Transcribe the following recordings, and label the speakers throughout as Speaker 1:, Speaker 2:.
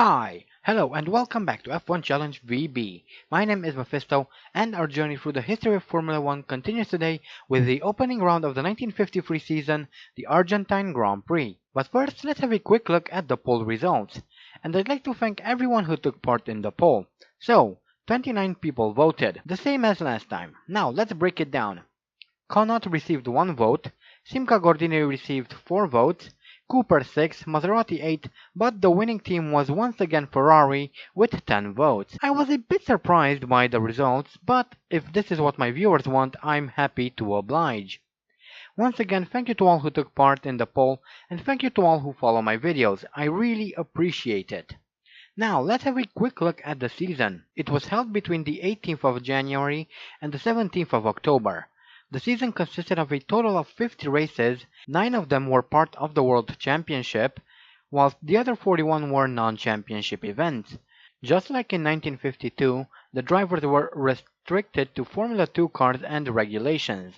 Speaker 1: Hi, hello, and welcome back to F1 Challenge VB. My name is Mephisto, and our journey through the history of Formula 1 continues today with the opening round of the 1953 season, the Argentine Grand Prix. But first, let's have a quick look at the poll results. And I'd like to thank everyone who took part in the poll. So, 29 people voted, the same as last time. Now, let's break it down. Connaught received 1 vote, Simca Gordini received 4 votes, Cooper 6, Maserati 8, but the winning team was once again Ferrari with 10 votes. I was a bit surprised by the results, but if this is what my viewers want, I'm happy to oblige. Once again, thank you to all who took part in the poll, and thank you to all who follow my videos. I really appreciate it. Now, let's have a quick look at the season. It was held between the 18th of January and the 17th of October. The season consisted of a total of 50 races, 9 of them were part of the World Championship, whilst the other 41 were non-championship events. Just like in 1952, the drivers were restricted to Formula 2 cars and regulations,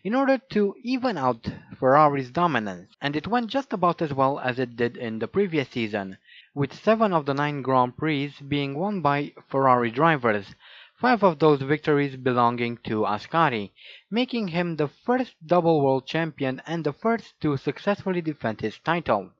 Speaker 1: in order to even out Ferrari's dominance, and it went just about as well as it did in the previous season, with 7 of the 9 Grand Prix being won by Ferrari drivers, 5 of those victories belonging to Ascari, making him the first double world champion and the first to successfully defend his title.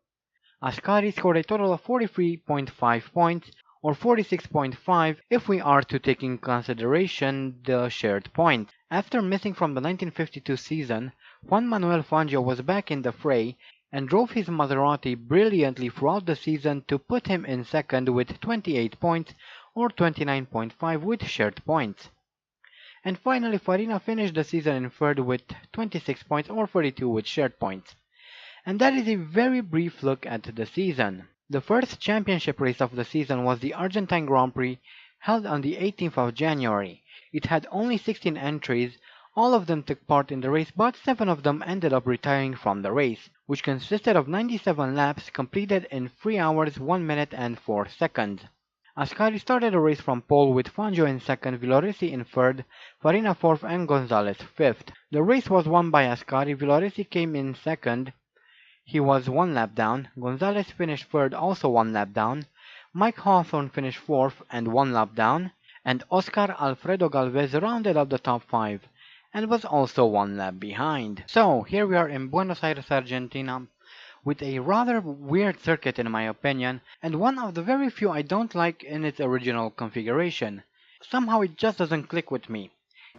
Speaker 1: Ascari scored a total of 43.5 points, or 46.5 if we are to take in consideration the shared points. After missing from the 1952 season, Juan Manuel Fangio was back in the fray and drove his Maserati brilliantly throughout the season to put him in second with 28 points, or 29.5 with shared points. And finally, Farina finished the season in third with 26 points, or 42 with shared points. And that is a very brief look at the season. The first championship race of the season was the Argentine Grand Prix, held on the 18th of January. It had only 16 entries, all of them took part in the race, but 7 of them ended up retiring from the race, which consisted of 97 laps completed in 3 hours, 1 minute and 4 seconds. Ascari started the race from pole with Fangio in second, Villoresi in third, Farina fourth and Gonzalez fifth. The race was won by Ascari. Villoresi came in second, he was 1 lap down, Gonzalez finished third, also 1 lap down, Mike Hawthorne finished fourth and 1 lap down, and Oscar Alfredo Galvez rounded up the top 5 and was also 1 lap behind. So here we are in Buenos Aires, Argentina, with a rather weird circuit in my opinion, and one of the very few I don't like in its original configuration. Somehow it just doesn't click with me.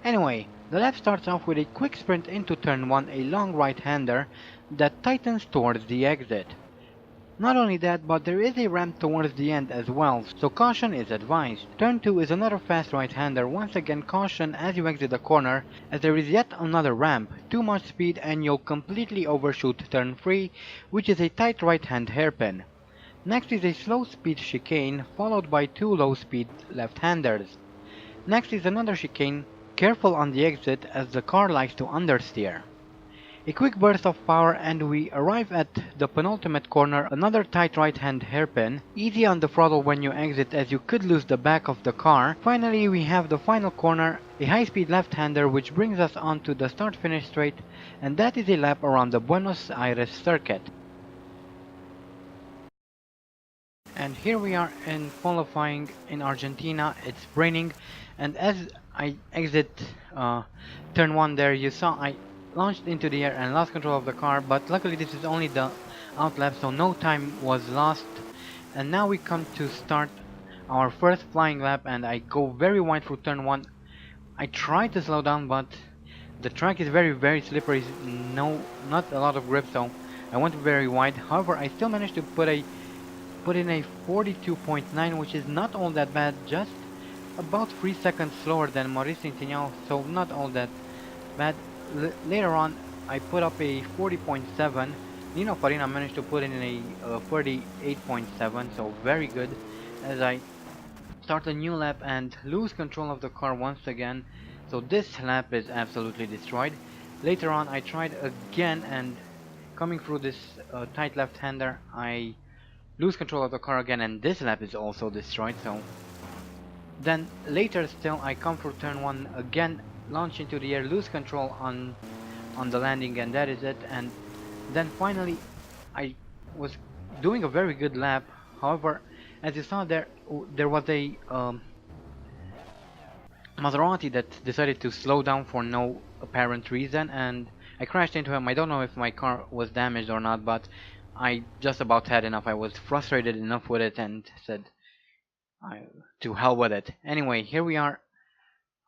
Speaker 1: Anyway, the lap starts off with a quick sprint into turn 1, a long right-hander that tightens towards the exit. Not only that, but there is a ramp towards the end as well, so caution is advised. Turn 2 is another fast right-hander. Once again, caution as you exit the corner, as there is yet another ramp. Too much speed and you'll completely overshoot turn 3, which is a tight right-hand hairpin. Next is a slow speed chicane, followed by 2 low speed left-handers. Next is another chicane, careful on the exit as the car likes to understeer. A quick burst of power and we arrive at the penultimate corner, another tight right hand hairpin, easy on the throttle when you exit as you could lose the back of the car. Finally we have the final corner, a high speed left hander which brings us onto the start finish straight, and that is a lap around the Buenos Aires circuit. And here we are in qualifying in Argentina. It's raining, and as I exit turn 1 there, you saw I launched into the air and lost control of the car, but luckily this is only the out lap, so no time was lost. And now we come to start our first flying lap, and I go very wide through turn 1. I try to slow down, but the track is very slippery, not a lot of grip, so I went very wide. However, I still managed to put in a 42.9, which is not all that bad, just about 3 seconds slower than Maurice Tintignal, so not all that bad. Later on, I put up a 40.7. Nino Farina managed to put in a 38.7, so very good, as I start a new lap and lose control of the car once again. So this lap is absolutely destroyed. Later on, I tried again, and coming through this tight left-hander, I lose control of the car again, and this lap is also destroyed. So then later still, I come through turn 1 again, launch into the air, lose control on the landing, and that is it. And then finally I was doing a very good lap. However, As you saw there, there was a Maserati that decided to slow down for no apparent reason, and I crashed into him. I don't know if my car was damaged or not, but I just about had enough. I was frustrated enough with it and said, to hell with it. Anyway, here we are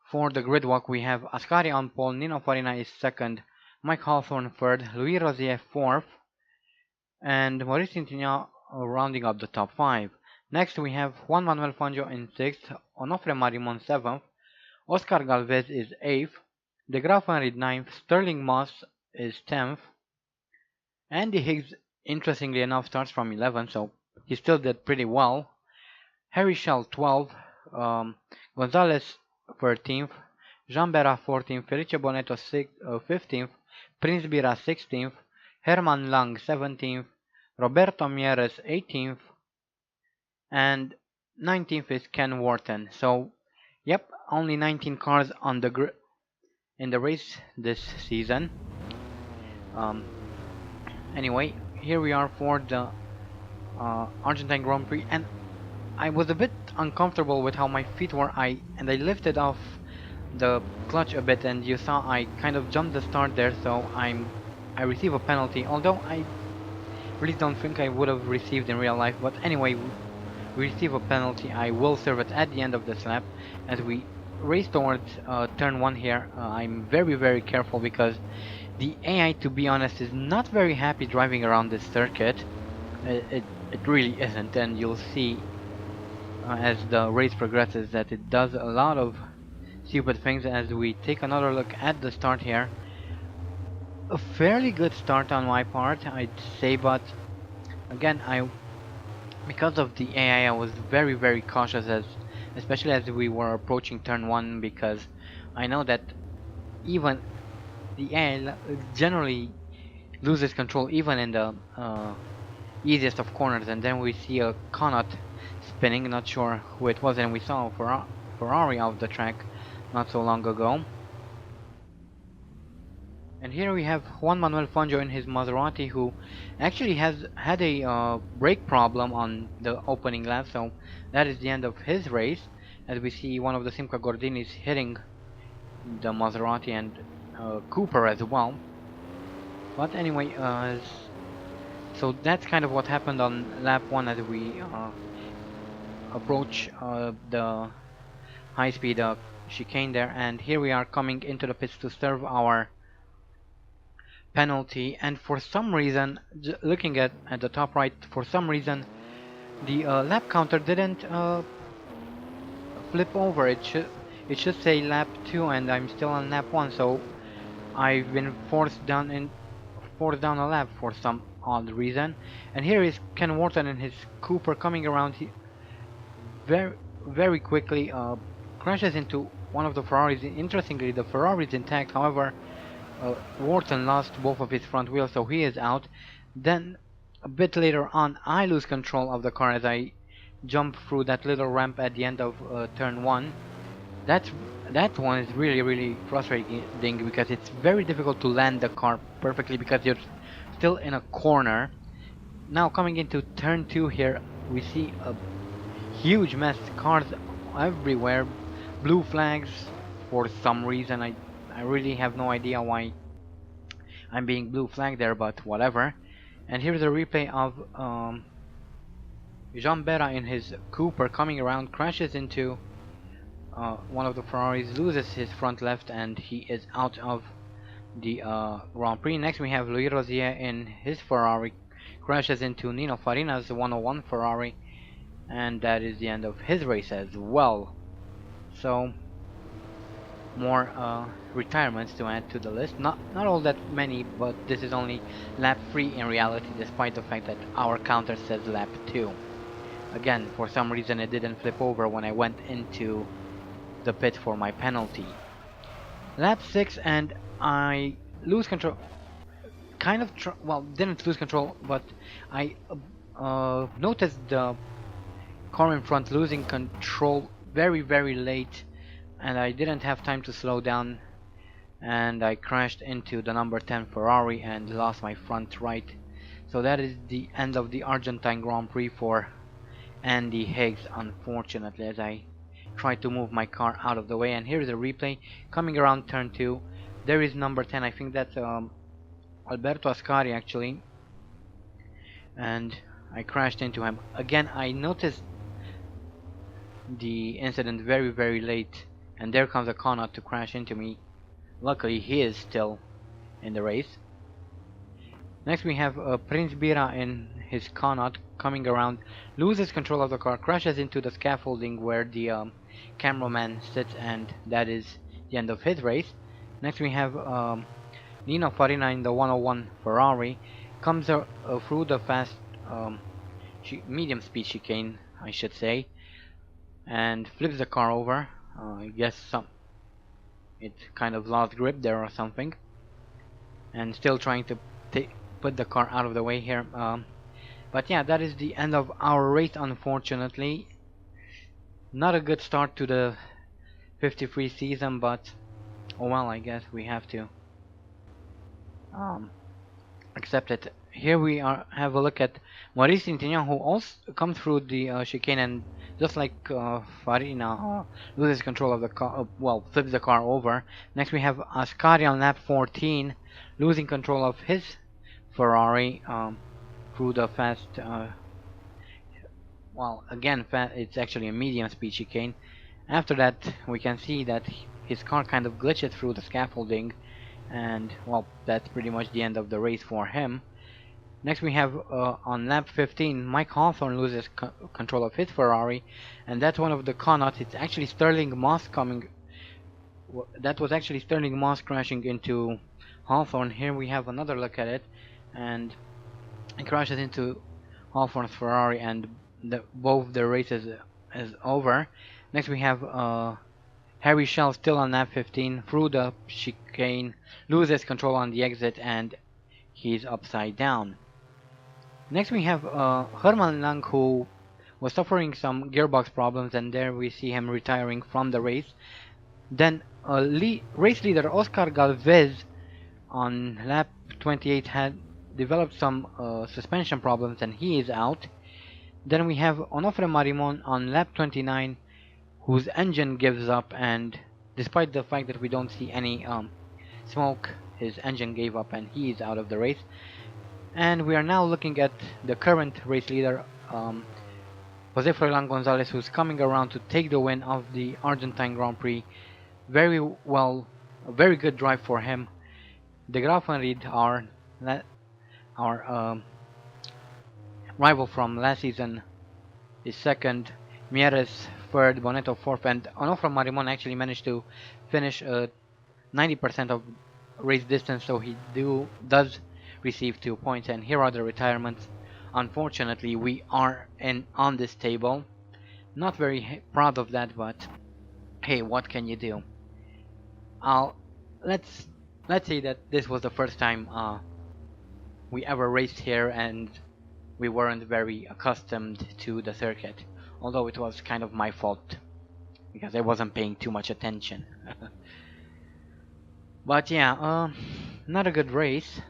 Speaker 1: for the grid walk. We have Ascari on pole, Nino Farina is second, Mike Hawthorne third, Louis Rosier fourth, and Maurice Tintignan rounding up the top 5. Next we have Juan Manuel Fangio in 6th, Onofre Marimon 7th, Oscar Galvez is 8th, De Graaf Henry 9th, Sterling Moss is 10th, Andy Higgs, interestingly enough, starts from 11th, so he still did pretty well. Harry Schell 12th, Gonzalez 13th, Jean Berra 14th, Felice Bonetto 15th, Prince Bira 16th, Herman Lang 17th, Roberto Mieres 18th, and 19th is Ken Wharton. So, yep, only 19 cars on the in the race this season. Anyway, here we are for the Argentine Grand Prix, and I was a bit uncomfortable with how my feet were. I lifted off the clutch a bit, and you saw I kind of jumped the start there, so I receive a penalty. Although I really don't think I would have received in real life, but anyway, we receive a penalty. I will serve it at the end of this lap as we race towards turn 1 here. I'm very careful because the AI, to be honest, is not very happy driving around this circuit. It really isn't, and you'll see as the race progresses that it does a lot of stupid things. As we take another look at the start here, a fairly good start on my part, I'd say, but again, because of the AI, I was very cautious, especially as we were approaching turn 1, because I know that even the AI generally loses control even in the easiest of corners, and then we see a Connaught spinning, not sure who it was, and we saw Ferrari off the track not so long ago. And here we have Juan Manuel Fangio in his Maserati, who actually has had a brake problem on the opening lap, so that is the end of his race, as we see one of the Simca Gordinis hitting the Maserati and Cooper as well. But anyway, so that's kind of what happened on lap 1 as we approach the high-speed chicane there, and here we are coming into the pits to serve our penalty. And for some reason, looking at the top right, for some reason the lap counter didn't flip over. It should say lap 2, and I'm still on lap 1, so I've been forced down a lap for some odd reason. And here is Ken Wharton in his Cooper coming around very quickly, crashes into one of the Ferraris. Interestingly, the Ferrari is intact, however Wharton lost both of his front wheels, so he is out. Then a bit later on, I lose control of the car as I jump through that little ramp at the end of turn 1. That one is really frustrating because it's very difficult to land the car perfectly because you're still in a corner. Now coming into turn 2 here, we see a huge mess, cars everywhere, blue flags for some reason. I really have no idea why I'm being blue flagged there, but whatever. And here's a replay of Jean Berra in his Cooper coming around, crashes into one of the Ferraris, loses his front left, and he is out of the Grand Prix. Next we have Louis Rosier in his Ferrari, crashes into Nino Farina's 101 Ferrari, and that is the end of his race as well. So more retirements to add to the list. Not all that many, but this is only lap 3 in reality, despite the fact that our counter says lap 2. Again, for some reason it didn't flip over when I went into the pit for my penalty. Lap 6, and I lose control. Kind of, well, didn't lose control, but I noticed the car in front losing control very late, and I didn't have time to slow down, and I crashed into the number 10 Ferrari and lost my front right. So that is the end of the Argentine Grand Prix for Andy Higgs, unfortunately, as I try to move my car out of the way. And here's a replay coming around turn 2. There is number 10, I think that's Alberto Ascari actually, and I crashed into him. Again, I noticed the incident very late, and there comes a Connaught to crash into me. Luckily, he is still in the race. Next we have Prince Bira in his Connaught coming around, loses control of the car, crashes into the scaffolding where the cameraman sits, and that is the end of his race. Next we have Nino Farina in the 101 Ferrari, comes through the fast medium speed chicane, I should say, and flips the car over. I guess it kind of lost grip there or something, and still trying to put the car out of the way here. But yeah, that is the end of our race, unfortunately. Not a good start to the 53 season, but oh well, I guess we have to accept it. Here we have a look at Maurice Tintignan, who also comes through the chicane, and just like Farina, loses control of the car, well, flips the car over. Next we have Ascari on lap 14, losing control of his Ferrari through the fast, well, again, it's actually a medium speed chicane. After that, we can see that his car kind of glitches through the scaffolding, and well, that's pretty much the end of the race for him. Next we have on lap 15, Mike Hawthorne loses control of his Ferrari, and that's one of the Connaughts. It's actually Sterling Moss coming. That was actually Sterling Moss crashing into Hawthorne. Here we have another look at it, and it crashes into Hawthorne's Ferrari, and both the races is over. Next we have Harry Schell still on lap 15 through the chicane, loses control on the exit, and he's upside down. Next we have Herman Lang, who was suffering some gearbox problems, and there we see him retiring from the race. Then race leader Oscar Galvez on lap 28 had developed some suspension problems, and he is out. Then we have Onofre Marimon on lap 29, whose engine gives up, and despite the fact that we don't see any smoke, his engine gave up and he is out of the race. And we are now looking at the current race leader, Jose Froilan Gonzalez, who's coming around to take the win of the Argentine Grand Prix. Very well, a very good drive for him. De Graaf and Reed, our rival from last season, is second, Mieres third, Bonetto fourth, and Onofre Marimon actually managed to finish 90% of race distance, so he does receive 2 points. And here are the retirements. Unfortunately, we are on this table. Not very proud of that, but hey, what can you do? Let's say that this was the first time we ever raced here, and we weren't very accustomed to the circuit. Although it was kind of my fault, because I wasn't paying too much attention. But yeah, not a good race.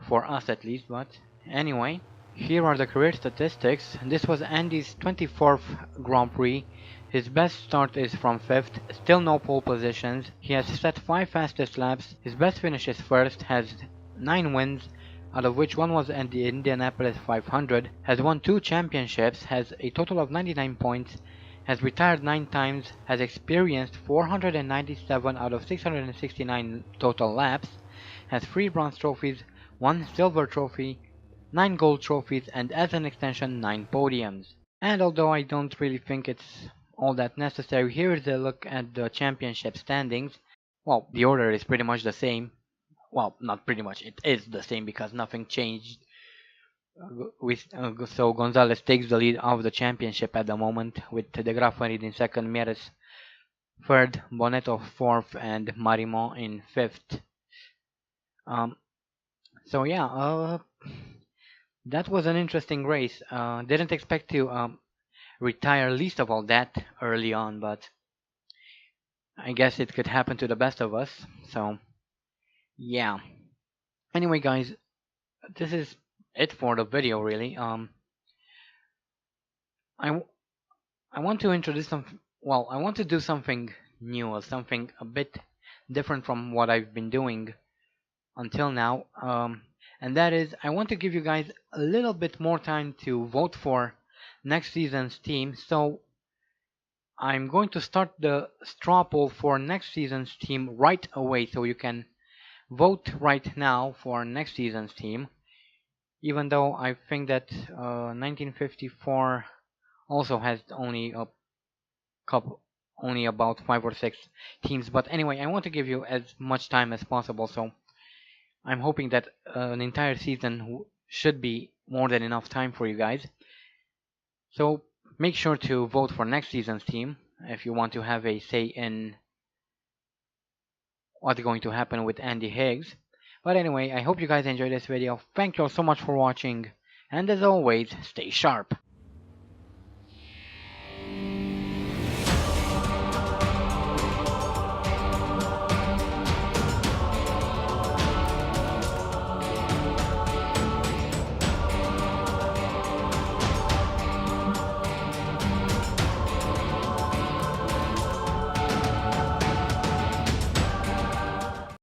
Speaker 1: For us at least, but anyway. Here are the career statistics. This was Andy's 24th Grand Prix. His best start is from 5th, still no pole positions. He has set 5 fastest laps. His best finish is first, has 9 wins, out of which one was at the Indianapolis 500, has won 2 championships, has a total of 99 points, has retired 9 times, has experienced 497 out of 669 total laps, has 3 bronze trophies, 1 silver trophy, 9 gold trophies, and as an extension 9 podiums. And although I don't really think it's all that necessary, here is a look at the championship standings. Well, the order is pretty much the same. Well, not pretty much, it is the same because nothing changed. So Gonzalez takes the lead of the championship at the moment, with De Graaf in second, Mieres third, Bonetto fourth, and Marimon in fifth. So yeah, that was an interesting race. Didn't expect to retire, least of all that early on, but I guess it could happen to the best of us. So yeah. Anyway, guys, this is it for the video, really. I, w- I want to introduce I want to do something new, or something a bit different from what I've been doing until now. And that is, I want to give you guys a little bit more time to vote for next season's team. So I'm going to start the straw poll for next season's team right away, so you can vote right now for next season's team. Even though I think that 1954 also has couple, only about 5 or 6 teams. But anyway, I want to give you as much time as possible, so I'm hoping that an entire season should be more than enough time for you guys. So make sure to vote for next season's team if you want to have a say in what's going to happen with Andy Higgs. But anyway, I hope you guys enjoyed this video. Thank you all so much for watching, and as always, stay sharp.